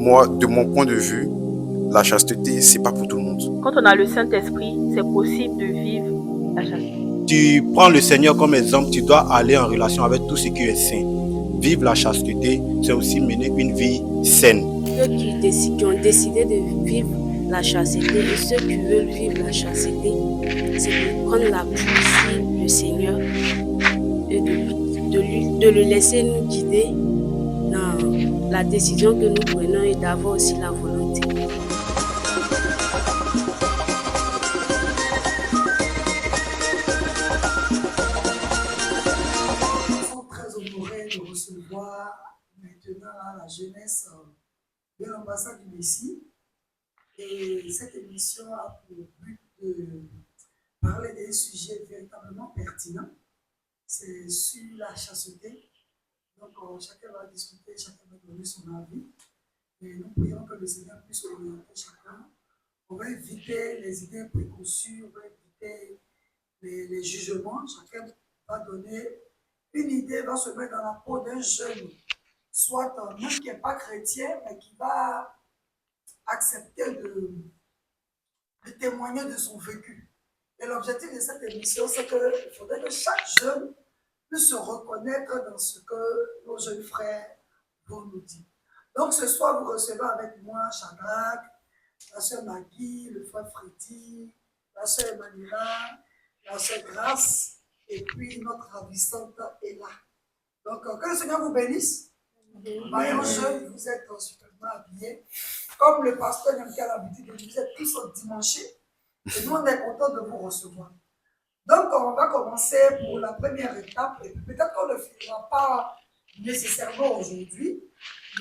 moi, de mon point de vue, la chasteté, c'est pas pour tout le monde. Quand on a le Saint-Esprit, c'est possible de vivre la chasteté. Tu prends le Seigneur comme exemple, tu dois aller en relation avec tout ce qui est saint. Vivre la chasteté, c'est aussi mener une vie saine. Ceux qui ont décidé de vivre la chasteté et ceux qui veulent vivre la chasteté, c'est de prendre l'appui du Seigneur et de le laisser nous guider dans la décision que nous prenons et d'avoir aussi la volonté. Nous sommes très honorés de recevoir maintenant la jeunesse de l'ambassade du Messie. Et cette émission a pour but de parler d'un sujet véritablement pertinent. C'est sur la chasteté. Donc, chacun va discuter, chacun va donner son avis. Et nous prions que le Seigneur puisse orienter chacun. On va éviter les idées préconçues, on va éviter les jugements. Chacun va donner une idée, va se mettre dans la peau d'un jeune, soit même qui n'est pas chrétien, mais qui va accepter de témoigner de son vécu. Et l'objectif de cette émission, c'est qu'il faudrait que chaque jeune puisse se reconnaître dans ce que nos jeunes frères vont nous dire. Donc ce soir, vous recevez avec moi Shadrach, la sœur Maggie, le frère Freddy, la sœur Emmanuela, la sœur Grace, et puis notre ravissante Ella. Donc que le Seigneur vous bénisse. Voyons jeunes, vous êtes superbement habillés. Comme le pasteur Nyamki a l'habitude de dire, vous êtes tous au dimanche. Et nous, on est contents de vous recevoir. Donc, on va commencer pour la première étape. Et peut-être qu'on ne le fera pas nécessairement aujourd'hui,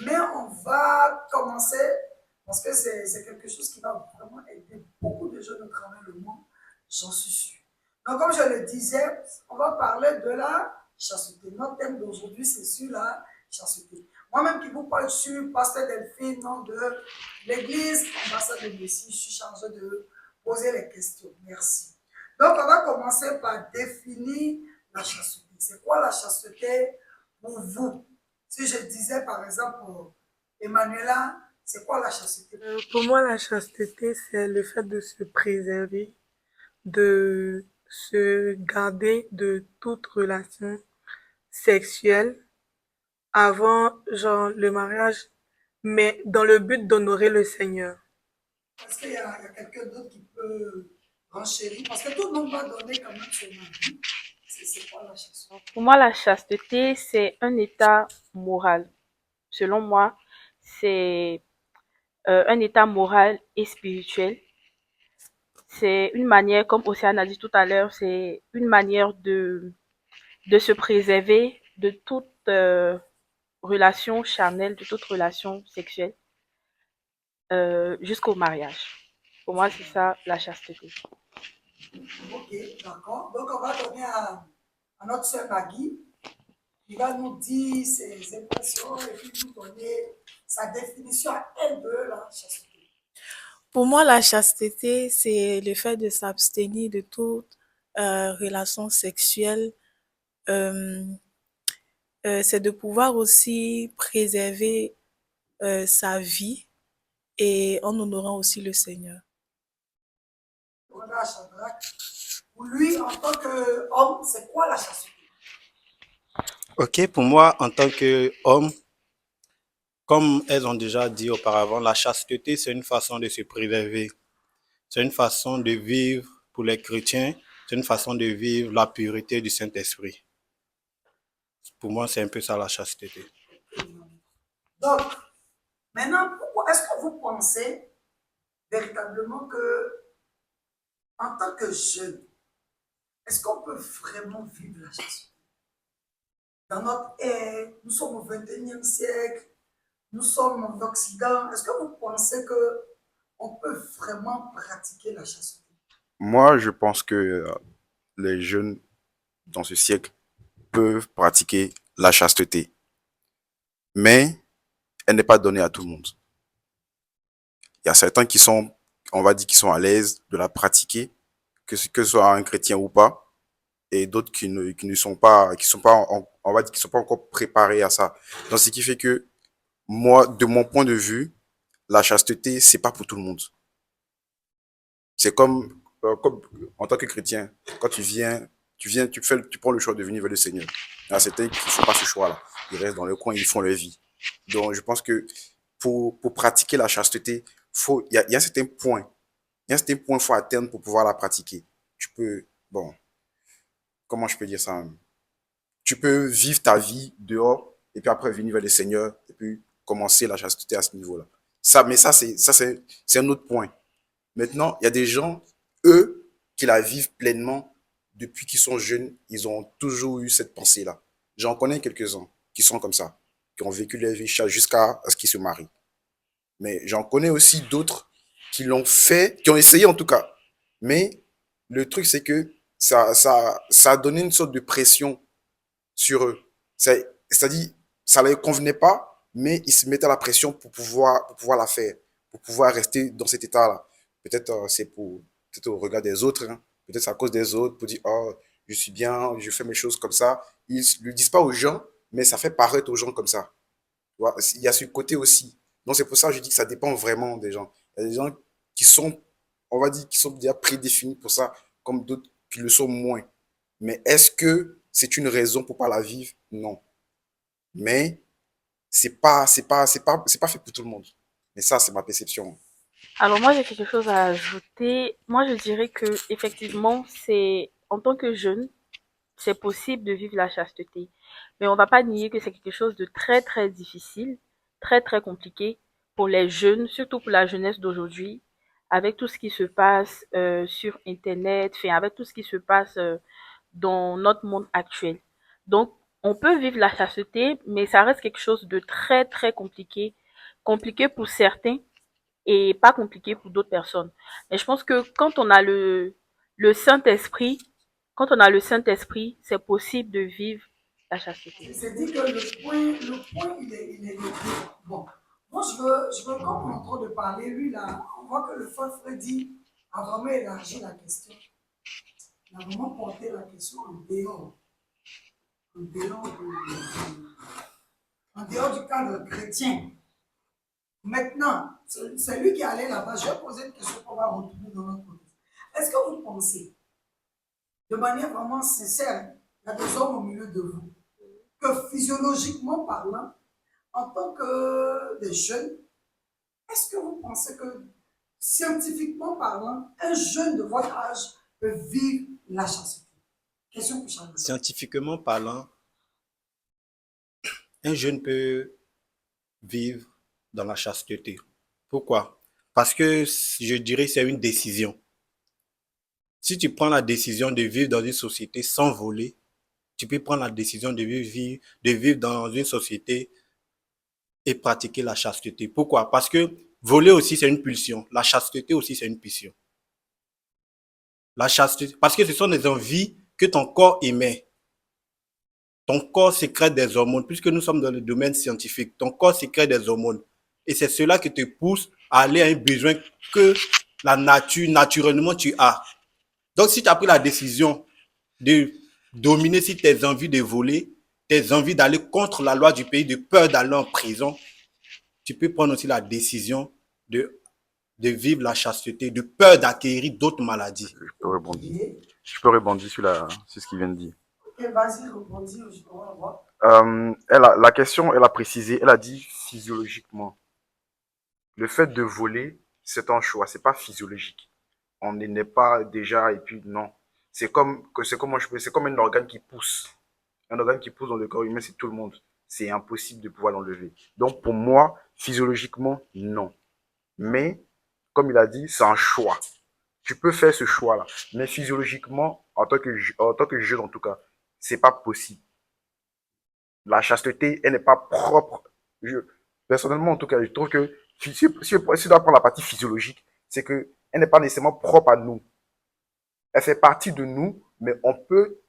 mais on va commencer parce que c'est quelque chose qui va vraiment aider beaucoup de jeunes au travers le monde, j'en suis sûr. Donc, comme je le disais, on va parler de la chasteté. Notre thème d'aujourd'hui, c'est sur la chasteté. Moi-même qui vous parle sur Pasteur Delphine, nom de l'église, ambassade de Messie, je suis chargé de poser les questions. Merci. Donc, on va commencer par définir la chasteté. C'est quoi la chasteté pour vous? Si je disais, par exemple, Emmanuela, c'est quoi la chasteté? Pour moi, la chasteté, c'est le fait de se préserver, de se garder de toute relation sexuelle avant, genre, le mariage, mais dans le but d'honorer le Seigneur. Est-ce qu'il y a quelqu'un d'autre qui peut renchérir? Parce que tout le monde va donner quand même son avis. C'est quoi la chasteté? Pour moi, la chasteté, c'est un état moral. Selon moi, c'est un état moral et spirituel. C'est une manière, comme Océane a dit tout à l'heure, c'est une manière de se préserver de toute relation charnelle, de toute relation sexuelle, jusqu'au mariage. Pour moi, c'est ça la chasteté. Ok, d'accord. Donc, on va donner à notre sœur Maggie, qui va nous dire ses impressions et puis nous donner sa définition à elle de la chasteté. Pour moi, la chasteté, c'est le fait de s'abstenir de toute relation sexuelle. Euh, c'est de pouvoir aussi préserver sa vie et en honorant aussi le Seigneur. On a à Shadrach. Pour lui, en tant qu'homme, c'est quoi la chasteté? Ok, pour moi, en tant qu'homme, comme elles ont déjà dit auparavant, la chasteté, c'est une façon de se préserver. C'est une façon de vivre pour les chrétiens, c'est une façon de vivre la pureté du Saint-Esprit. Pour moi, c'est un peu ça la chasteté. Donc, maintenant, pourquoi est-ce que vous pensez véritablement que, en tant que jeune, est-ce qu'on peut vraiment vivre la chasteté? Dans notre ère, nous sommes au XXIe siècle, nous sommes en Occident. Est-ce que vous pensez qu'on peut vraiment pratiquer la chasteté? Moi, je pense que les jeunes dans ce siècle peuvent pratiquer la chasteté, mais elle n'est pas donnée à tout le monde. Il y a certains qui sont, on va dire, qui sont à l'aise de la pratiquer, que ce soit un chrétien ou pas, et d'autres qui ne sont pas, on va dire, qui sont pas encore préparés à ça. Donc, ce qui fait que moi, de mon point de vue, la chasteté, c'est pas pour tout le monde. C'est comme en tant que chrétien, quand tu prends le choix de venir vers le Seigneur. Il y a certains qui ne font pas ce choix-là. Ils restent dans le coin, ils font leur vie. Donc, je pense que pour pratiquer la chasteté, il y a un certain point. Il y a un certain point qu'il faut atteindre pour pouvoir la pratiquer. Tu peux, bon, comment je peux dire ça? Tu peux vivre ta vie dehors et puis après venir vers le Seigneur et puis commencer la chasteté à ce niveau-là. C'est un autre point. Maintenant, il y a des gens, eux, qui la vivent pleinement depuis qu'ils sont jeunes. Ils ont toujours eu cette pensée-là. J'en connais quelques-uns qui sont comme ça, qui ont vécu leur vie jusqu'à ce qu'ils se marient. Mais j'en connais aussi d'autres qui l'ont fait, qui ont essayé en tout cas. Mais le truc, c'est que ça a donné une sorte de pression sur eux. C'est-à-dire, ça ne leur convenait pas, mais ils se mettaient la pression pour pouvoir la faire, pour pouvoir rester dans cet état-là. Peut-être c'est peut-être au regard des autres, hein. Peut-être c'est à cause des autres, pour dire, oh, je suis bien, je fais mes choses comme ça. Ils ne le disent pas aux gens, mais ça fait paraître aux gens comme ça. Tu vois, il y a ce côté aussi. Donc c'est pour ça que je dis que ça dépend vraiment des gens. Il y a des gens qui sont, on va dire, qui sont déjà prédéfinis pour ça, comme d'autres qui le sont moins. Mais est-ce que c'est une raison pour pas la vivre? Non. Mais c'est pas fait pour tout le monde. Mais ça, c'est ma perception. Alors moi, j'ai quelque chose à ajouter. Moi, je dirais que effectivement, c'est en tant que jeune, c'est possible de vivre la chasteté. Mais on va pas nier que c'est quelque chose de très très difficile, très très compliqué pour les jeunes, surtout pour la jeunesse d'aujourd'hui, avec tout ce qui se passe sur Internet, enfin, avec tout ce qui se passe dans notre monde actuel. Donc, on peut vivre la chasteté, mais ça reste quelque chose de très très compliqué, compliqué pour certains et pas compliqué pour d'autres personnes. Mais je pense que quand on a le Saint-Esprit, quand on a le Saint-Esprit, c'est possible de vivre la chasteté. C'est dit que le point il est le bon. Moi, je veux, comme on est en train de parler, lui, là, on voit que le frère Freddy a vraiment élargi la question. Il a vraiment porté la question en dehors, en dehors du cadre chrétien. Maintenant, c'est lui qui est allé là-bas. Je vais poser une question qu'on va retrouver dans notre contexte. Est-ce que vous pensez, de manière vraiment sincère, il y a des hommes au milieu de vous, que physiologiquement parlant, en tant que des jeunes, est-ce que vous pensez que scientifiquement parlant, un jeune de votre âge peut vivre la chasteté? Question pour chacun. Scientifiquement parlant, un jeune peut vivre dans la chasteté. Pourquoi? Parce que je dirais que c'est une décision. Si tu prends la décision de vivre dans une société sans voler, tu peux prendre la décision de vivre dans une société et pratiquer la chasteté. Pourquoi? Parce que voler aussi, c'est une pulsion. La chasteté aussi, c'est une pulsion. La chasteté, parce que ce sont des envies que ton corps émet. Ton corps sécrète des hormones, puisque nous sommes dans le domaine scientifique. Ton corps sécrète des hormones. Et c'est cela qui te pousse à aller à un besoin que la nature, naturellement, tu as. Donc, si tu as pris la décision de dominer sur tes envies de voler, tes envies d'aller contre la loi du pays, de peur d'aller en prison, tu peux prendre aussi la décision de vivre la chasteté, de peur d'acquérir d'autres maladies. Je peux rebondir sur ce qu'il vient de dire. Ok, vas-y, rebondis, on va voir. La question, elle a précisé, elle a dit physiologiquement. Le fait de voler, c'est un choix, c'est pas physiologique. On n'est pas déjà, et puis non. C'est comme un organe qui pousse. Un organe qui pousse dans le corps humain, c'est tout le monde. C'est impossible de pouvoir l'enlever. Donc pour moi, physiologiquement, non. Mais, comme il a dit, c'est un choix. Tu peux faire ce choix-là. Mais physiologiquement, en tant que jeune en tout cas, c'est pas possible. La chasteté, elle n'est pas propre. Personnellement, en tout cas, je trouve que si on doit prendre la partie physiologique, c'est que elle n'est pas nécessairement propre à nous. Elle fait partie de nous, mais on peut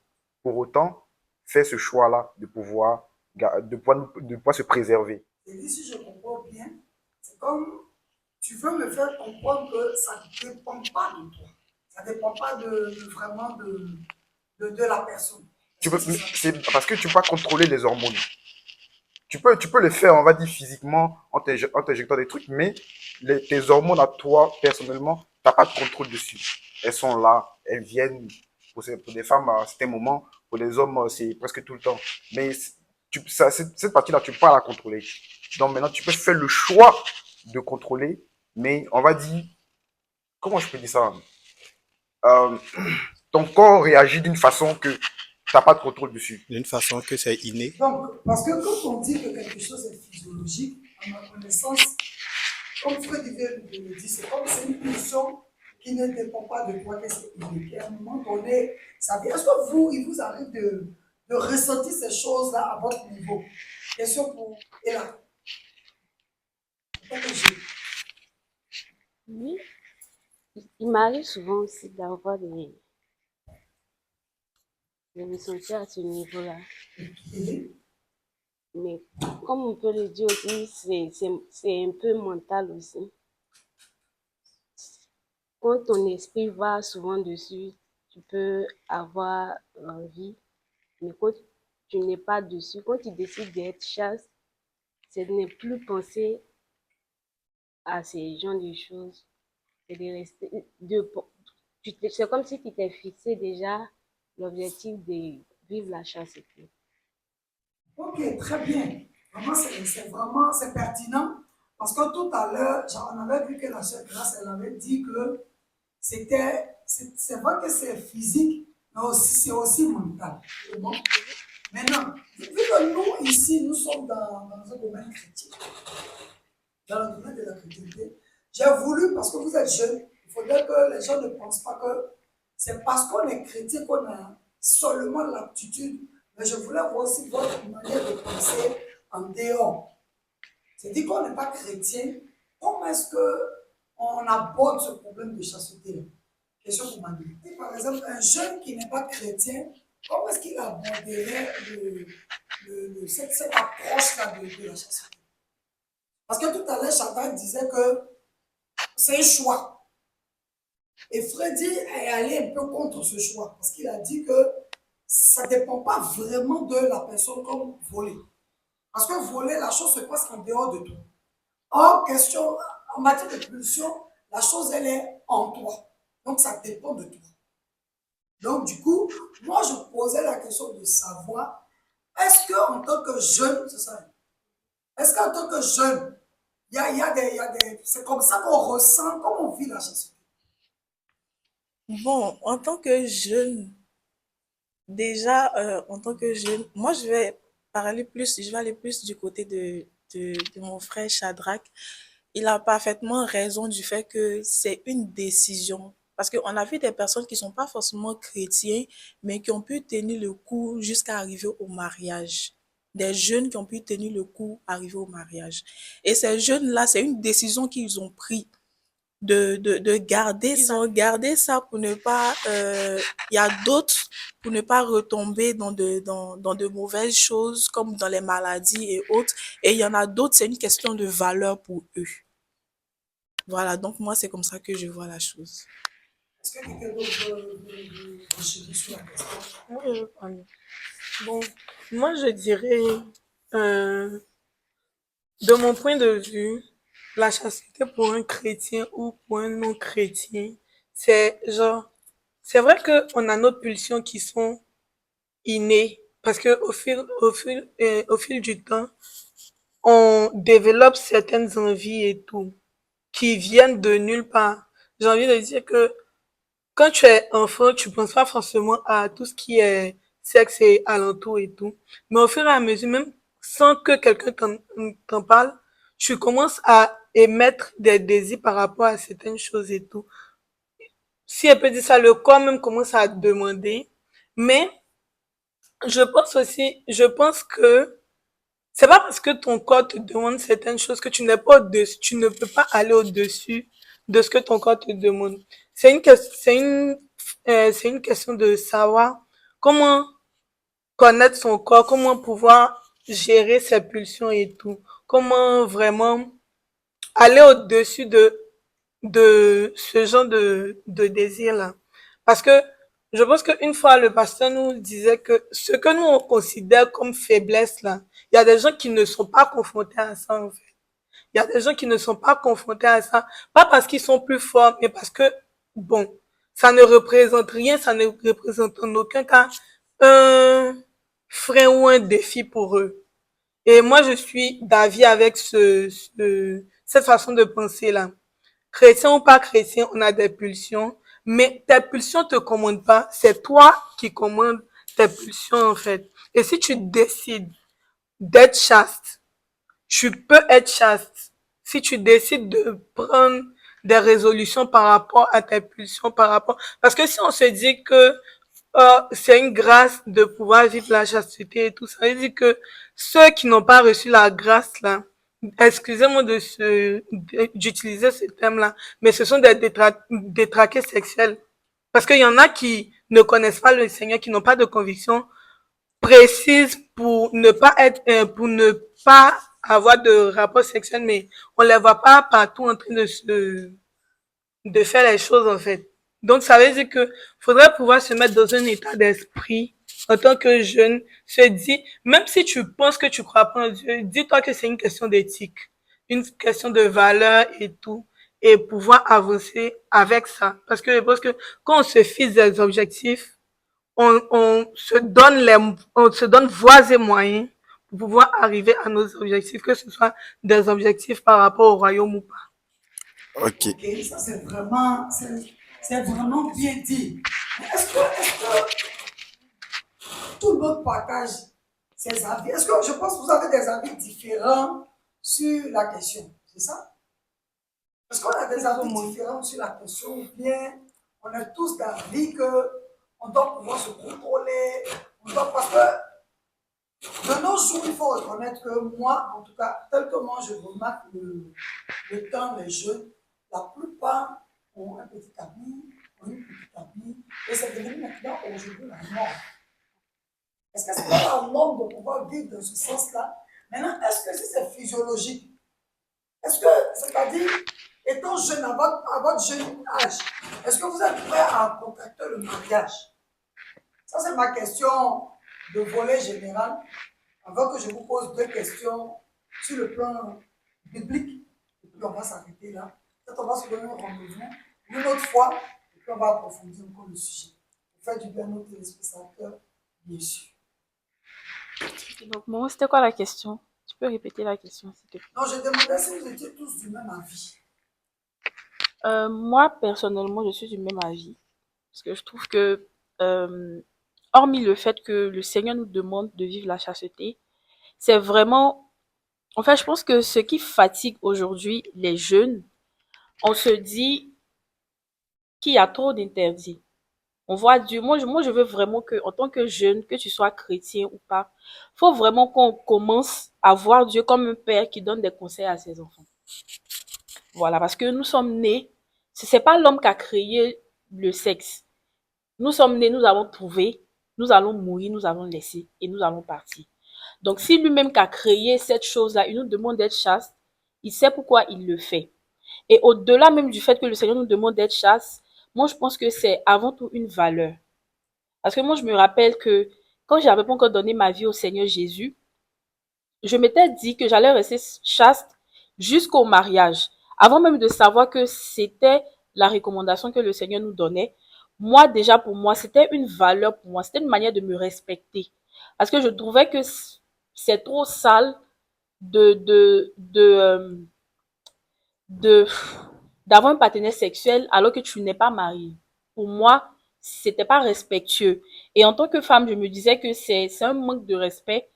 pour autant faire ce choix-là de pouvoir se préserver. Et dit, si je comprends bien, c'est comme tu veux me faire comprendre que ça ne dépend pas de toi. Ça ne dépend pas vraiment de la personne. C'est parce que tu ne peux pas contrôler les hormones. tu peux le faire, on va dire physiquement, en t'injectant des trucs, mais tes hormones à toi, personnellement, tu n'as pas de contrôle dessus. Elles sont là, elles viennent. Pour des femmes, à certains moments, pour les hommes, c'est presque tout le temps. Mais cette partie-là, tu peux pas la contrôler. Donc maintenant, tu peux faire le choix de contrôler, mais on va dire, comment je peux dire ça? Euh, Ton corps réagit d'une façon que tu n'as pas de contrôle dessus. D'une façon que c'est inné. Donc, parce que quand on dit que quelque chose est physiologique, à ma connaissance, comme Fred vient de le dire, c'est comme c'est une pulsion qui ne dépend pas de toi, qu'est-ce qu'il est. À un moment donné, ça vient. Est-ce que vous, il vous arrive de ressentir ces choses-là à votre niveau? Question pour Ella. Oui, il m'arrive souvent aussi d'avoir des ressentis à ce niveau-là. Mais comme on peut le dire aussi, c'est un peu mental aussi. Quand ton esprit va souvent dessus, tu peux avoir envie, mais quand tu n'es pas dessus, quand tu décides d'être chaste, c'est de ne plus penser à ces genres de choses, c'est de rester, c'est comme si tu t'es fixé déjà l'objectif de vivre la chasteté. Ok, très bien. Vraiment, c'est pertinent. Parce que tout à l'heure, on avait vu que la sœur Grâce, elle avait dit que c'est vrai que c'est physique, mais aussi, c'est aussi mental. Bon. Maintenant, vu que nous, ici, nous sommes dans un domaine chrétien, dans le domaine de la chrétienté, j'ai voulu, parce que vous êtes jeunes, il faudrait que les gens ne pensent pas que c'est parce qu'on est chrétien qu'on a seulement l'aptitude, mais je voulais voir aussi votre manière de penser en dehors. C'est-à-dire qu'on n'est pas chrétien, comment est-ce qu'on aborde ce problème de chasteté? Question pour Manu. Par exemple, un jeune qui n'est pas chrétien, comment est-ce qu'il aborderait cette approche-là de la chasteté? Parce que tout à l'heure, Chantal disait que c'est un choix. Et Freddy est allé un peu contre ce choix, parce qu'il a dit que ça ne dépend pas vraiment de la personne comme voler. Parce que voler, la chose se passe en dehors de toi. Or, question, en matière de pulsion, la chose, elle est en toi. Donc, ça dépend de toi. Donc, du coup, moi, je posais la question de savoir, est-ce qu'en tant que jeune, c'est ça, est-ce qu'en tant que jeune, c'est comme ça qu'on ressent, comment on vit la chasteté? Bon, en tant que jeune, déjà, en tant que jeune, moi, je vais aller plus du côté de mon frère Shadrach. Il a parfaitement raison du fait que c'est une décision. Parce qu'on a vu des personnes qui sont pas forcément chrétiens, mais qui ont pu tenir le coup jusqu'à arriver au mariage. Des jeunes qui ont pu tenir le coup, arriver au mariage. Et ces jeunes-là, c'est une décision qu'ils ont prise de garder ça pour ne pas, il y a d'autres pour ne pas retomber dans de mauvaises choses comme dans les maladies et autres. Et il y en a d'autres, c'est une question de valeur pour eux. Voilà, donc moi, c'est comme ça que je vois la chose. Est-ce que quelqu'un d'autre veut renchérir sur la question? Oui, bon, moi je dirais, euh, de mon point de vue, la chasteté pour un chrétien ou pour un non-chrétien, c'est genre, c'est vrai qu'on a nos pulsions qui sont innées, parce que au fil du temps, on développe certaines envies et tout, qui viennent de nulle part. J'ai envie de dire que quand tu es enfant, tu penses pas forcément à tout ce qui est sexe et alentour et tout. Mais au fur et à mesure, même sans que quelqu'un t'en parle, tu commences à émettre des désirs par rapport à certaines choses et tout. Si elle peut dire ça, le corps même commence à demander. Mais je pense que c'est pas parce que ton corps te demande certaines choses que tu n'es pas au-dessus, tu ne peux pas aller au-dessus de ce que ton corps te demande. C'est une question de savoir comment connaître son corps, comment pouvoir gérer ses pulsions et tout, comment vraiment aller au-dessus de ce genre de désir-là. Parce que Je pense qu'une fois, le pasteur nous disait que ce que nous, on considère comme faiblesse, là, il y a des gens qui ne sont pas confrontés à ça, en fait. Il y a des gens qui ne sont pas confrontés à ça, pas parce qu'ils sont plus forts, mais parce que, bon, ça ne représente rien, ça ne représente en aucun cas un frein ou un défi pour eux. Et moi, je suis d'avis avec cette façon de penser-là. Chrétien ou pas chrétien, on a des pulsions, mais tes pulsions te commandent pas, c'est toi qui commandes tes pulsions, en fait. Et si tu décides d'être chaste, tu peux être chaste. Si tu décides de prendre des résolutions par rapport à tes pulsions, parce que si on se dit que c'est une grâce de pouvoir vivre la chasteté et tout ça, veut dire que ceux qui n'ont pas reçu la grâce là, excusez-moi d'utiliser ce terme-là, mais ce sont des détraqués sexuels. Parce qu'il y en a qui ne connaissent pas le Seigneur, qui n'ont pas de conviction précise pour ne pas avoir de rapport sexuel, mais on les voit pas partout en train de faire les choses, en fait. Donc, ça veut dire que faudrait pouvoir se mettre dans un état d'esprit en tant que jeune, se dire, même si tu penses que tu crois pas en Dieu, dis-toi que c'est une question d'éthique, une question de valeur et tout, et pouvoir avancer avec ça. Parce que quand on se fixe des objectifs, on se donne voies et moyens pour pouvoir arriver à nos objectifs, que ce soit des objectifs par rapport au royaume ou pas. Ok. Ok, ça c'est vraiment bien dit. Mais est-ce que tout le monde partage ses avis? Est-ce que je pense que vous avez des avis différents sur la question? C'est ça? Est-ce qu'on a des avis différents sur la question ou bien on est tous d'avis qu'on doit pouvoir se contrôler, parce que de nos jours, il faut reconnaître que moi, en tout cas, tel que moi je remarque le temps, les jeunes, la plupart ont un petit habit, ont une petite habit, et c'est devenu maintenant aujourd'hui la norme. Est-ce que c'est pas la norme de pouvoir vivre dans ce sens-là? Maintenant, est-ce que c'est physiologique? Est-ce que, c'est-à-dire, étant jeune, à votre jeune âge, est-ce que vous êtes prêt à contracter le mariage? Ça, c'est ma question de volet général. Avant que je vous pose deux questions sur le plan biblique, et puis on va s'arrêter là. Peut-être on va se donner un rendez-vous une autre fois, et puis on va approfondir encore le sujet. Pour faire du bien à nos téléspectateurs, bien sûr. Donc, moi, c'était quoi la question? Tu peux répéter la question, s'il te plaît? Non, je demandais si vous étiez tous du même avis. Moi, personnellement, je suis du même avis. Parce que je trouve que, hormis le fait que le Seigneur nous demande de vivre la chasteté, c'est vraiment, en fait, je pense que ce qui fatigue aujourd'hui les jeunes, on se dit qu'il y a trop d'interdits. On voit Dieu. Moi, je veux vraiment que, en tant que jeune, que tu sois chrétien ou pas, faut vraiment qu'on commence à voir Dieu comme un père qui donne des conseils à ses enfants. Voilà, parce que nous sommes nés, c'est pas l'homme qui a créé le sexe. Nous sommes nés, nous avons trouvé, nous allons mourir, nous allons laisser et nous allons partir. Donc, si lui-même qui a créé cette chose-là, il nous demande d'être chaste, il sait pourquoi il le fait. Et au-delà même du fait que le Seigneur nous demande d'être chaste, moi, je pense que c'est avant tout une valeur. Parce que moi, je me rappelle que quand j'avais pas encore donné ma vie au Seigneur Jésus, je m'étais dit que j'allais rester chaste jusqu'au mariage. Avant même de savoir que c'était la recommandation que le Seigneur nous donnait, moi, déjà, pour moi, c'était une valeur pour moi. C'était une manière de me respecter. Parce que je trouvais que c'est trop sale de, de, de, euh, de, d'avoir un partenaire sexuel alors que tu n'es pas marié. Pour moi, c'était pas respectueux. Et en tant que femme, je me disais que c'est un manque de respect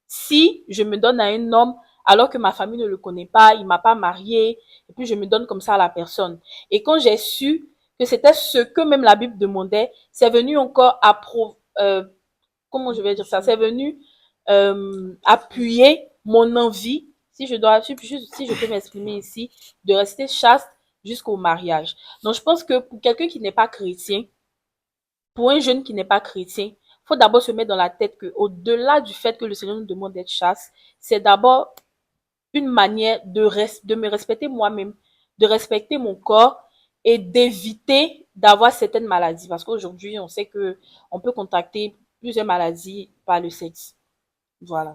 si je me donne à un homme alors que ma famille ne le connaît pas, il m'a pas marié, et puis je me donne comme ça à la personne. Et quand j'ai su que c'était ce que même la Bible demandait, c'est venu encore comment je vais dire ça, c'est venu appuyer mon envie, si je peux m'exprimer ici, de rester chaste jusqu'au mariage. Donc je pense que pour quelqu'un qui n'est pas chrétien, pour un jeune qui n'est pas chrétien, faut d'abord se mettre dans la tête que, au-delà du fait que le Seigneur nous demande d'être chaste, c'est d'abord une manière de me respecter moi-même, de respecter mon corps et d'éviter d'avoir certaines maladies. Parce qu'aujourd'hui, on sait que on peut contracter plusieurs maladies par le sexe. Voilà.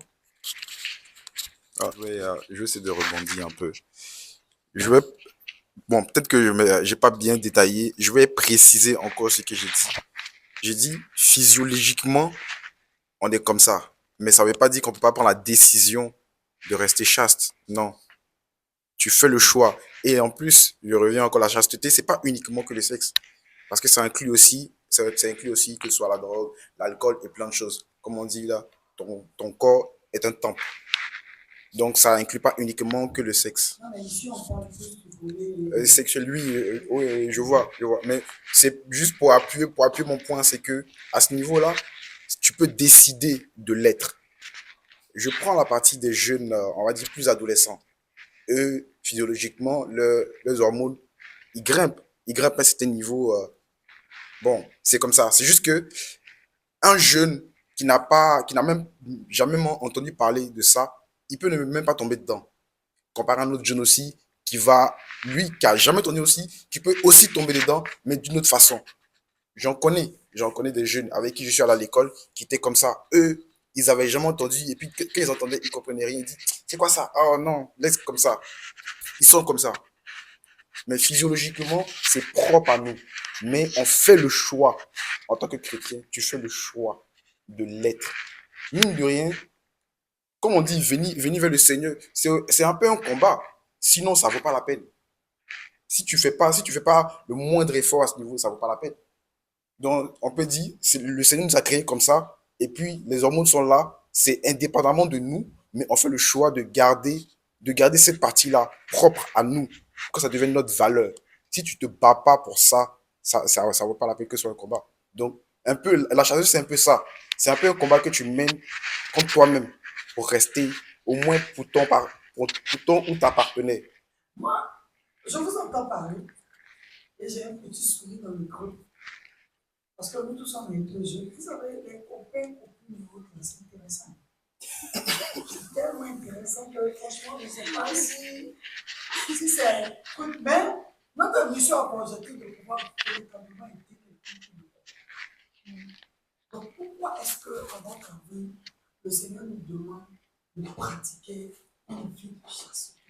Je vais essayer de rebondir un peu. Je vais, bon, peut-être que je n'ai pas bien détaillé. Je vais préciser encore ce que j'ai dit. J'ai dit, physiologiquement, on est comme ça. Mais ça ne veut pas dire qu'on ne peut pas prendre la décision de rester chaste. Non. Tu fais le choix. Et en plus, je reviens encore à la chasteté, c'est pas uniquement que le sexe. Parce que ça inclut aussi que ce soit la drogue, l'alcool et plein de choses. Comme on dit là, ton corps est un temple. Donc, ça inclut pas uniquement que le sexe. Non, mais ici, on parle plus du volet. Sexuel, oui, oui, je vois. Mais c'est juste pour appuyer mon point, c'est que à ce niveau-là, tu peux décider de l'être. Je prends la partie des jeunes, on va dire plus adolescents. Eux, physiologiquement, leurs hormones, ils grimpent à un certain niveau. Bon, c'est comme ça. C'est juste que un jeune qui n'a même jamais entendu parler de ça, il peut même pas tomber dedans. Comparé à un autre jeune aussi lui, qui a jamais tourné aussi, qui peut aussi tomber dedans, mais d'une autre façon. J'en connais des jeunes avec qui je suis allé à l'école qui étaient comme ça. Eux, ils avaient jamais entendu, et puis quand ils entendaient, ils comprenaient rien. Ils disent, c'est quoi ça? Oh non, laisse comme ça. Ils sont comme ça. Mais physiologiquement, c'est propre à nous. Mais on fait le choix. En tant que chrétien, tu fais le choix de l'être. Mine de rien, comme on dit, venez vers le Seigneur, c'est un peu un combat. Sinon, ça ne vaut pas la peine. Si tu fais pas le moindre effort à ce niveau, ça ne vaut pas la peine. Donc, on peut dire, le Seigneur nous a créés comme ça, et puis les hormones sont là, c'est indépendamment de nous, mais on fait le choix de garder cette partie-là propre à nous, pour que ça devienne notre valeur. Si tu te bats pas pour ça, ça vaut pas la peine que ce soit un combat. Donc, un peu, la chasse, c'est un peu ça. C'est un peu un combat que tu mènes contre toi-même, pour rester, au moins pour ton ou ta partenaire. Moi, je vous entends parler et j'ai un petit sourire dans le creux. Parce que nous tous, on est deux jeunes. Vous savez, les copains, copines, c'est intéressant. C'est tellement intéressant que franchement, je ne sais pas si c'est un truc. Mais notre mission a pour objectif de pouvoir véritablement aider quelqu'un. Donc pourquoi est-ce qu'à votre avis, le Seigneur nous demande de pratiquer une vie de chasteté?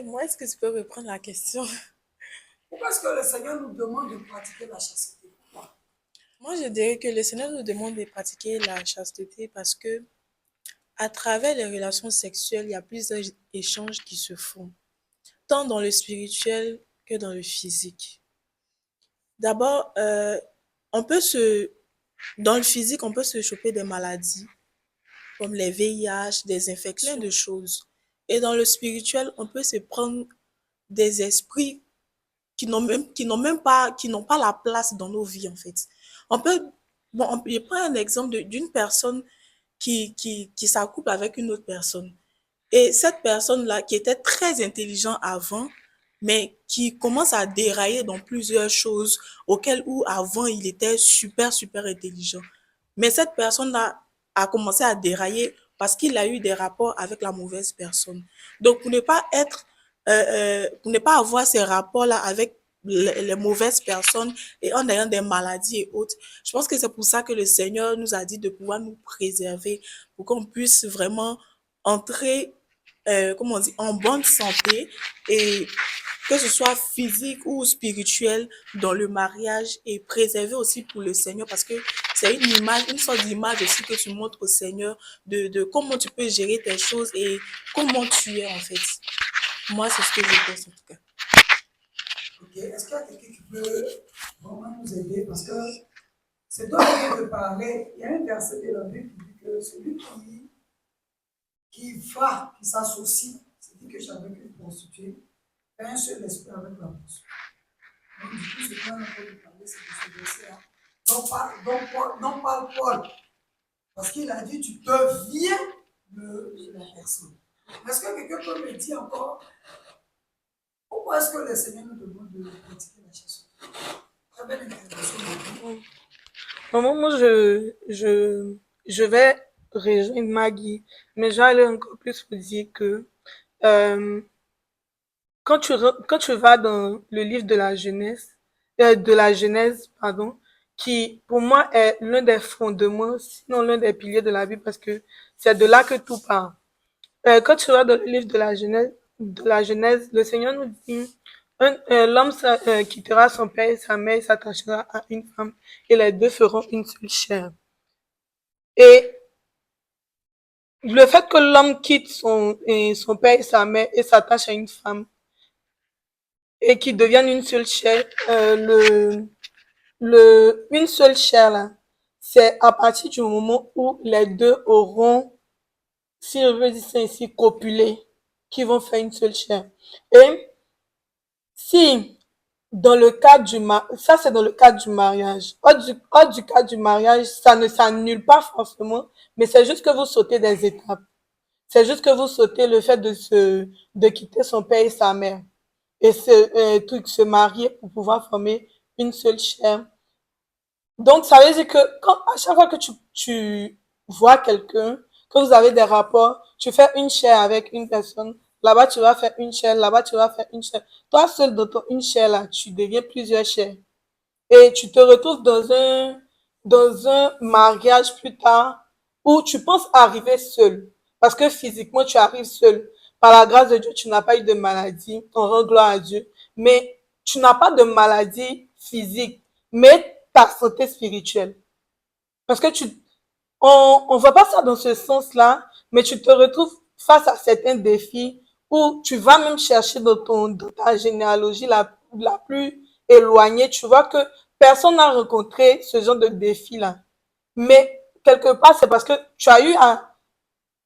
Moi, est-ce que tu peux reprendre la question? Pourquoi est-ce que le Seigneur nous demande de pratiquer la chasteté? Pourquoi? Moi, je dirais que le Seigneur nous demande de pratiquer la chasteté parce que à travers les relations sexuelles, il y a plusieurs échanges qui se font, tant dans le spirituel que dans le physique. D'abord, on peut se, dans le physique, on peut se choper des maladies comme les VIH, des infections, plein de choses. Et dans le spirituel, on peut se prendre des esprits qui n'ont pas la place dans nos vies, en fait. On peut, je prends un exemple d'une personne qui s'accouple avec une autre personne. Et cette personne-là, qui était très intelligente avant, mais qui commence à dérailler dans plusieurs choses auxquelles où avant il était super, super intelligent. Mais cette personne-là a commencé à dérailler parce qu'il a eu des rapports avec la mauvaise personne. Donc, pour ne pas avoir ces rapports-là avec les mauvaises personnes et en ayant des maladies et autres, je pense que c'est pour ça que le Seigneur nous a dit de pouvoir nous préserver pour qu'on puisse vraiment entrer, comment on dit, en bonne santé et que ce soit physique ou spirituel dans le mariage et préserver aussi pour le Seigneur parce que c'est une image, une sorte d'image aussi que tu montres au Seigneur de comment tu peux gérer tes choses et comment tu es en fait. Moi, c'est ce que je pense en tout cas. Ok, est-ce qu'il y a quelqu'un qui peut vraiment nous aider? Parce que c'est toi qui viens de parler. Il y a un verset de la Bible qui dit que celui qui s'associe, c'est-à-dire que j'avais une prostituée, fait un seul esprit avec la prostituée. Donc, du coup, ce qu'on a entendu parler, c'est de ce verset-là. Donc parle Paul. Parce qu'il a dit, tu deviens la personne. Est-ce que quelqu'un peut me dire encore pourquoi est-ce que le Seigneur nous demande de pratiquer la chasteté? Très belle intervention. Moi, je vais rejoindre Maggie, mais je vais aller encore plus vous dire que euh, quand tu vas dans le livre de la Genèse, pardon, qui pour moi est l'un des fondements, sinon l'un des piliers de la Bible, parce que c'est de là que tout part. Quand tu vas dans le livre de la Genèse, le Seigneur nous dit, l'homme quittera son père et sa mère et s'attachera à une femme, et les deux feront une seule chair. Et le fait que l'homme quitte son père et sa mère et s'attache à une femme, et qu'ils deviennent une seule chair, une seule chair là, c'est à partir du moment où les deux auront, si je veux dire ça ici, copulé, qui vont faire une seule chair. Et si, dans le cadre ça c'est dans le cadre du mariage. Hors du cadre du mariage, ça ne s'annule pas forcément, mais c'est juste que vous sautez des étapes. C'est juste que vous sautez le fait de quitter son père et sa mère et se marier pour pouvoir former une seule chair. Donc, ça veut dire que à chaque fois que tu vois quelqu'un, que vous avez des rapports, tu fais une chair avec une personne, là-bas tu vas faire une chair, là-bas tu vas faire une chair. Toi seul dans ton une chair là, tu deviens plusieurs chairs. Et tu te retrouves dans un mariage plus tard où tu penses arriver seul. Parce que physiquement, tu arrives seul. Par la grâce de Dieu, tu n'as pas eu de maladie. On rend gloire à Dieu. Mais tu n'as pas de maladie physique, mais ta santé spirituelle. Parce que on voit pas ça dans ce sens-là, mais tu te retrouves face à certains défis où tu vas même chercher dans ta généalogie la plus éloignée. Tu vois que personne n'a rencontré ce genre de défi-là. Mais quelque part, c'est parce que tu as eu à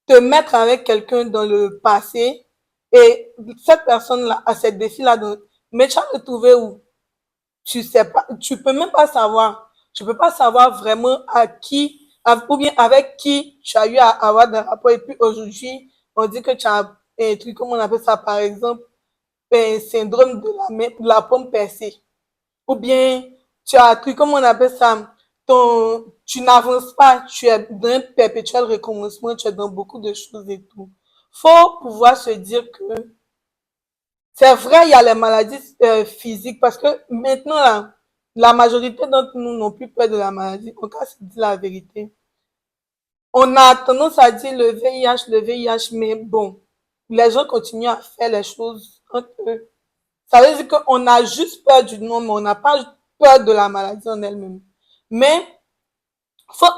te mettre avec quelqu'un dans le passé et cette personne-là a ces défis-là. Mais tu as retrouvé où? Tu sais pas, tu peux même pas savoir. Tu peux pas savoir vraiment ou bien avec qui tu as eu à avoir des rapports. Et puis aujourd'hui, on dit que tu as un truc, comment on appelle ça, par exemple, un syndrome de la pomme percée. Ou bien, tu as un truc, comment on appelle ça, tu n'avances pas, tu es dans un perpétuel recommencement, tu es dans beaucoup de choses et tout. Faut pouvoir se dire que c'est vrai, il y a les maladies physiques parce que maintenant, là, la majorité d'entre nous n'ont plus peur de la maladie. On va se dire la vérité. On a tendance à dire le VIH, mais bon, les gens continuent à faire les choses entre eux. Ça veut dire qu'on a juste peur du nom, mais on n'a pas peur de la maladie en elle-même. Mais faut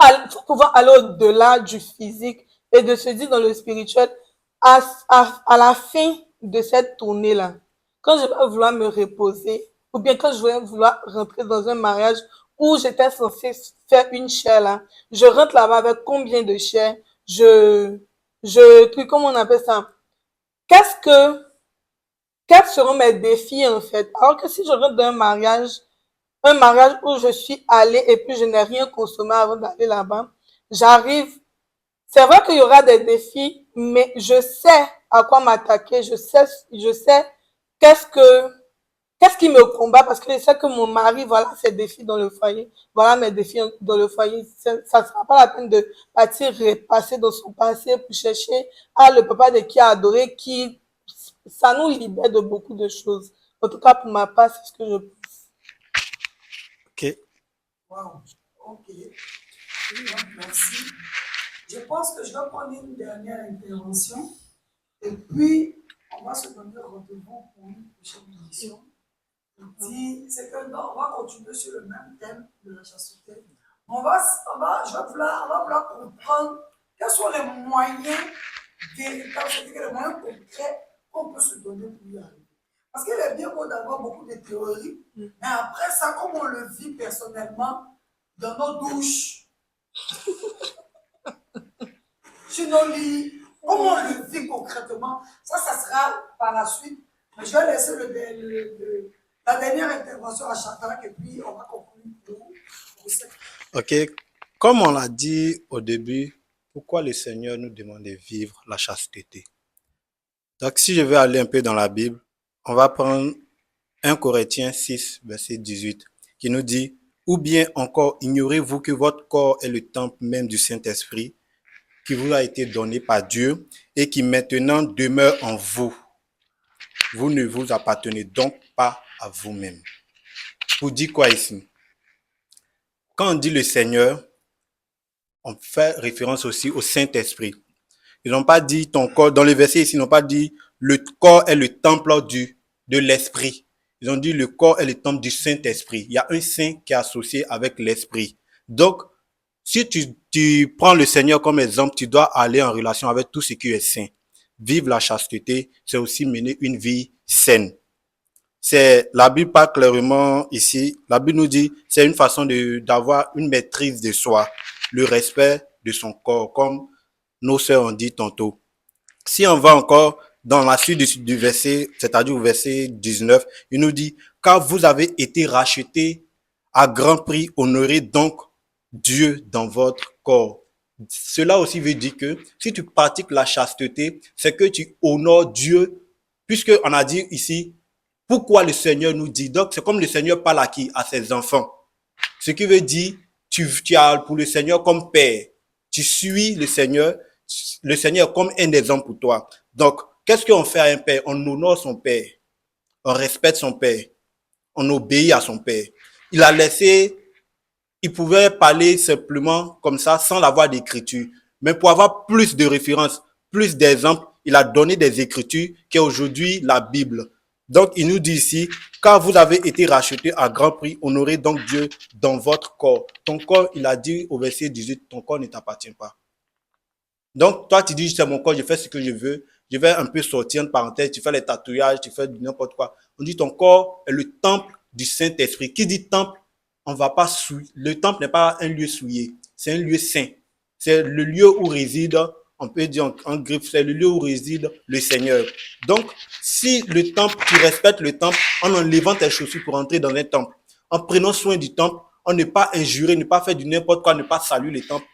pouvoir aller au-delà du physique et de se dire dans le spirituel, à la fin de cette tournée-là, quand je vais vouloir me reposer, ou bien quand je vais vouloir rentrer dans un mariage où j'étais censée faire une chair là, je rentre là-bas avec combien de chairs, comment on appelle ça? Qu'est-ce que, quels seront mes défis en fait? Alors que si je rentre dans un mariage où je suis allée et puis je n'ai rien consommé avant d'aller là-bas, j'arrive. C'est vrai qu'il y aura des défis, mais je sais à quoi m'attaquer, je sais qu'est-ce qui me combat parce que je sais que mon mari, voilà ses défis dans le foyer, voilà mes défis dans le foyer. Ça ne sera pas la peine de partir repasser dans son passé pour chercher le papa de qui a adoré, ça nous libère de beaucoup de choses. En tout cas, pour ma part, c'est ce que je pense. Ok. Wow. Ok. Merci. Je pense que je vais prendre une dernière intervention et puis on va se donner rendez-vous pour une prochaine émission. C'est que non, on va continuer sur le même thème de la chasteté. On va vouloir comprendre quels sont les moyens véritables, c'est-à-dire les moyens concrets qu'on peut se donner pour y arriver. Parce qu'il est bien beau d'avoir beaucoup de théories, mais après ça, comme on le vit personnellement dans nos douches, sur nos lits, comment on le vit concrètement, ça sera par la suite. Mais je vais laisser la dernière intervention à chacun et puis on va conclure pour cette. Ok. Comme on l'a dit au début, pourquoi le Seigneur nous demande de vivre la chasteté? Donc, si je vais aller un peu dans la Bible, on va prendre 1 Corinthiens 6, verset 18, qui nous dit « Ou bien encore, ignorez-vous que votre corps est le temple même du Saint-Esprit qui vous a été donné par Dieu et qui maintenant demeure en vous. Vous ne vous appartenez donc pas à vous-même. Pour dire quoi ici? Quand on dit le Seigneur, on fait référence aussi au Saint-Esprit. Ils n'ont pas dit ton corps, dans le verset ici, ils n'ont pas dit le corps est le temple de l'Esprit. Ils ont dit le corps est le temple du Saint-Esprit. Il y a un Saint qui est associé avec l'Esprit. Donc, si tu prends le Seigneur comme exemple, tu dois aller en relation avec tout ce qui est saint. Vivre la chasteté, c'est aussi mener une vie saine. La Bible parle clairement ici. La Bible nous dit, c'est une façon d'avoir une maîtrise de soi, le respect de son corps, comme nos sœurs ont dit tantôt. Si on va encore dans la suite du verset, c'est-à-dire au verset 19, il nous dit, car vous avez été rachetés à grand prix, honorez donc Dieu dans votre corps. Cela aussi veut dire que si tu pratiques la chasteté, c'est que tu honores Dieu, puisqu'on a dit ici, pourquoi le Seigneur nous dit. Donc, c'est comme le Seigneur parle à qui? À ses enfants. Ce qui veut dire, tu as pour le Seigneur comme père. Tu suis le Seigneur comme un exemple pour toi. Donc, qu'est-ce qu'on fait à un père? On honore son père. On respecte son père. On obéit à son père. Il pouvait parler simplement comme ça, sans l'avoir d'écriture. Mais pour avoir plus de références, plus d'exemples, il a donné des écritures qui est aujourd'hui la Bible. Donc, il nous dit ici, car vous avez été rachetés à grand prix, honorez donc Dieu dans votre corps. Ton corps, il a dit au verset 18, ton corps ne t'appartient pas. Donc, toi, tu dis, c'est mon corps, je fais ce que je veux. Je vais un peu sortir en parenthèse, tu fais les tatouages, tu fais n'importe quoi. On dit, ton corps est le temple du Saint-Esprit. Qui dit temple? On va pas souiller. Le temple n'est pas un lieu souillé. C'est un lieu saint. C'est le lieu où réside, on peut dire en griffe, c'est le lieu où réside le Seigneur. Donc, si le temple, tu respectes le temple, en enlevant tes chaussures pour entrer dans un temple, en prenant soin du temple, en ne pas injurer, ne pas faire du n'importe quoi, ne pas saluer le temple.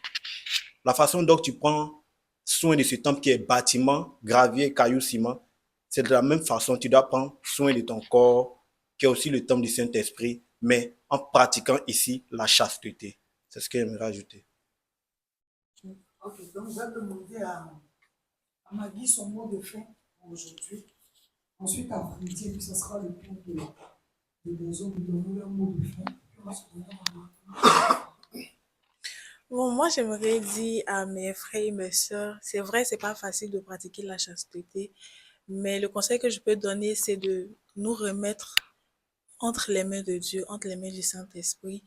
La façon dont tu prends soin de ce temple qui est bâtiment, gravier, caillou, ciment, c'est de la même façon, tu dois prendre soin de ton corps, qui est aussi le temple du Saint-Esprit, mais en pratiquant ici la chasteté. C'est ce que j'aimerais ajouter. Ok, donc je vais demander à Maggie son mot de fin pour aujourd'hui. Ensuite, à Frédéric, puis ce sera le tour des autres de donner leur mot de fin. Bon, moi, j'aimerais dire à mes frères et mes sœurs, c'est vrai, c'est pas facile de pratiquer la chasteté, mais le conseil que je peux donner, c'est de nous remettre entre les mains de Dieu, entre les mains du Saint-Esprit,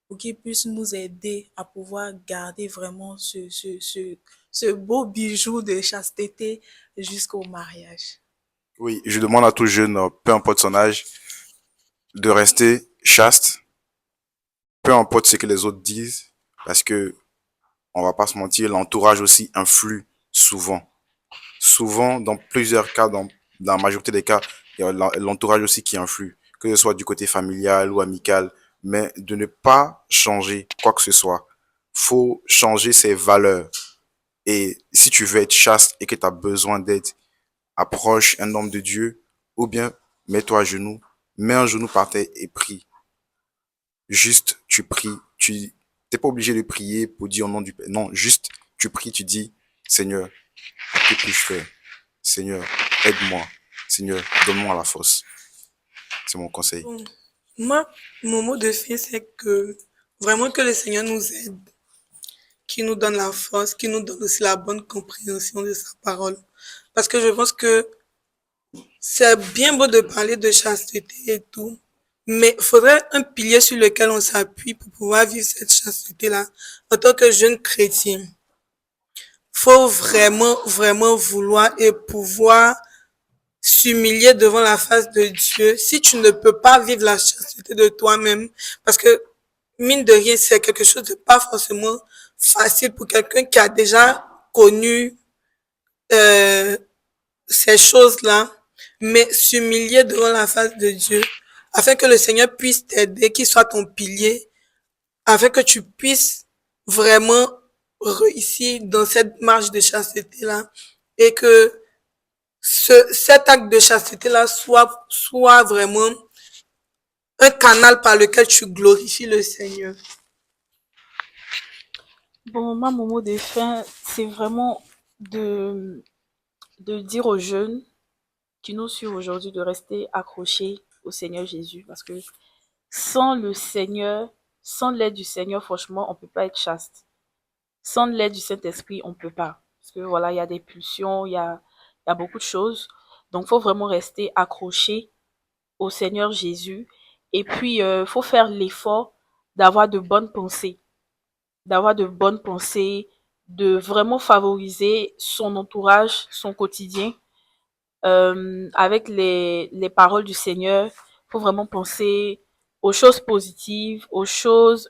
pour qu'il puisse nous aider à pouvoir garder vraiment ce beau bijou de chasteté jusqu'au mariage. Oui, je demande à tout jeune, peu importe son âge, de rester chaste, peu importe ce que les autres disent, parce que, on va pas se mentir, l'entourage aussi influe souvent. Souvent, dans plusieurs cas, dans la majorité des cas, il y a l'entourage aussi qui influe, que ce soit du côté familial ou amical, mais de ne pas changer quoi que ce soit. Faut changer ses valeurs. Et si tu veux être chaste et que tu as besoin d'aide, approche un homme de Dieu, ou bien mets-toi à genoux, mets un genou par terre et prie. Juste, tu pries, tu n'es pas obligé de prier pour dire au nom du Père. Non, juste, tu pries, tu dis, Seigneur, que puis-je faire? Seigneur, aide-moi. Seigneur, donne-moi la force. C'est mon conseil. Bon, moi, mon mot de fin, c'est que vraiment que le Seigneur nous aide, qu'il nous donne la force, qu'il nous donne aussi la bonne compréhension de sa parole. Parce que je pense que c'est bien beau de parler de chasteté et tout, mais il faudrait un pilier sur lequel on s'appuie pour pouvoir vivre cette chasteté-là en tant que jeune chrétien. Faut vraiment, vraiment vouloir et pouvoir s'humilier devant la face de Dieu. Si tu ne peux pas vivre la chasteté de toi-même, parce que mine de rien, c'est quelque chose de pas forcément facile pour quelqu'un qui a déjà connu ces choses-là, mais s'humilier devant la face de Dieu, afin que le Seigneur puisse t'aider, qu'il soit ton pilier, afin que tu puisses vraiment réussir dans cette marche de chasteté-là, et que cet acte de chasteté-là soit vraiment un canal par lequel tu glorifies le Seigneur. Bon, moi, mon mot de fin, c'est vraiment de, de dire aux jeunes qui nous suivent aujourd'hui de rester accrochés au Seigneur Jésus. Parce que sans le Seigneur, sans l'aide du Seigneur, franchement, on ne peut pas être chaste. Sans l'aide du Saint-Esprit, on ne peut pas. Parce que voilà, il y a des pulsions, il y a beaucoup de choses. Donc, il faut vraiment rester accroché au Seigneur Jésus. Et puis, il faut faire l'effort d'avoir de bonnes pensées. D'avoir de bonnes pensées, de vraiment favoriser son entourage, son quotidien, avec les paroles du Seigneur. Il faut vraiment penser aux choses positives, aux choses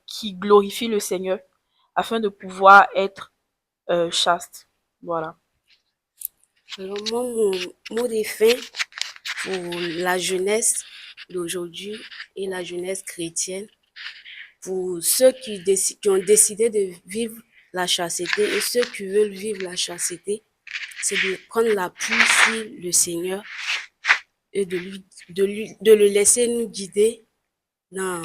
qui glorifient le Seigneur, afin de pouvoir être chaste. Voilà. Alors, moi, mon mot de fin pour la jeunesse d'aujourd'hui et la jeunesse chrétienne, pour ceux qui ont décidé de vivre la chasteté et ceux qui veulent vivre la chasteté, c'est de prendre l'appui sur le Seigneur et de le laisser nous guider dans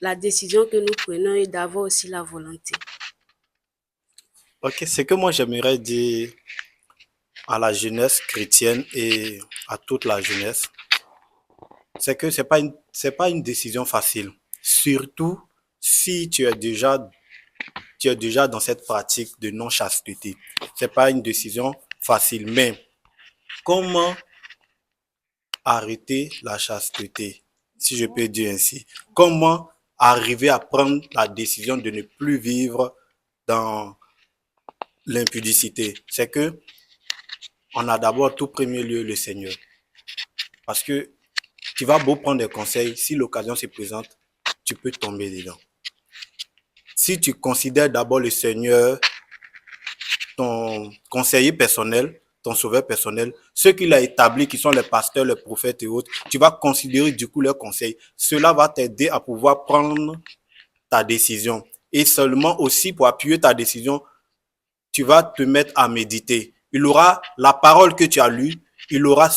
la décision que nous prenons et d'avoir aussi la volonté. Ok, ce que moi j'aimerais dire à la jeunesse chrétienne et à toute la jeunesse, c'est que c'est pas une décision facile. Surtout si tu es déjà dans cette pratique de non-chasteté. C'est pas une décision facile. Mais comment arrêter la chasteté, si je peux dire ainsi? Comment arriver à prendre la décision de ne plus vivre dans l'impudicité? C'est que on a d'abord tout premier lieu le Seigneur. Parce que tu vas beau prendre des conseils, si l'occasion se présente, tu peux tomber dedans. Si tu considères d'abord le Seigneur ton conseiller personnel, ton sauveur personnel, ceux qu'il a établis, qui sont les pasteurs, les prophètes et autres, tu vas considérer du coup leurs conseils. Cela va t'aider à pouvoir prendre ta décision. Et seulement aussi pour appuyer ta décision, tu vas te mettre à méditer. Il aura la parole que tu as lue, il aura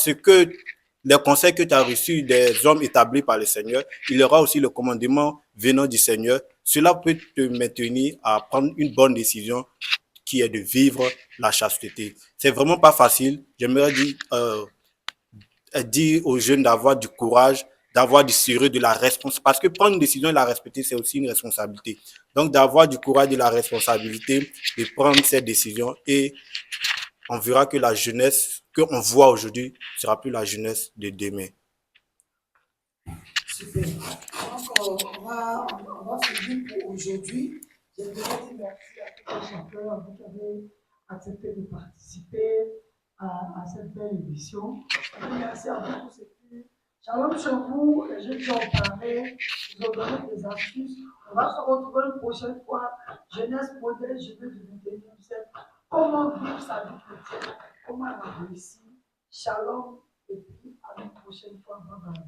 les conseils que tu as reçus des hommes établis par le Seigneur, il aura aussi le commandement venant du Seigneur. Cela peut te maintenir à prendre une bonne décision qui est de vivre la chasteté. C'est vraiment pas facile. J'aimerais dire aux jeunes d'avoir du courage, d'avoir du sérieux, de la responsabilité. Parce que prendre une décision et la respecter, c'est aussi une responsabilité. Donc, d'avoir du courage, de la responsabilité, de prendre cette décision. Et on verra que la jeunesse qu'on voit aujourd'hui sera plus la jeunesse de demain. Super. Donc, on va finir pour aujourd'hui. J'aimerais dire merci à tous les chanteurs qui avaient accepté de participer à cette belle émission. Merci à vous pour ce qui. Shalom sur vous, les jeunes qui ont parlé, ils ont donné des astuces. On va se retrouver une prochaine fois. Jeunesse modèle, jeunesse du 21e siècle. Comment vivre sa vie chrétienne, comment la réussir. Shalom et puis à une prochaine fois. Bye bye.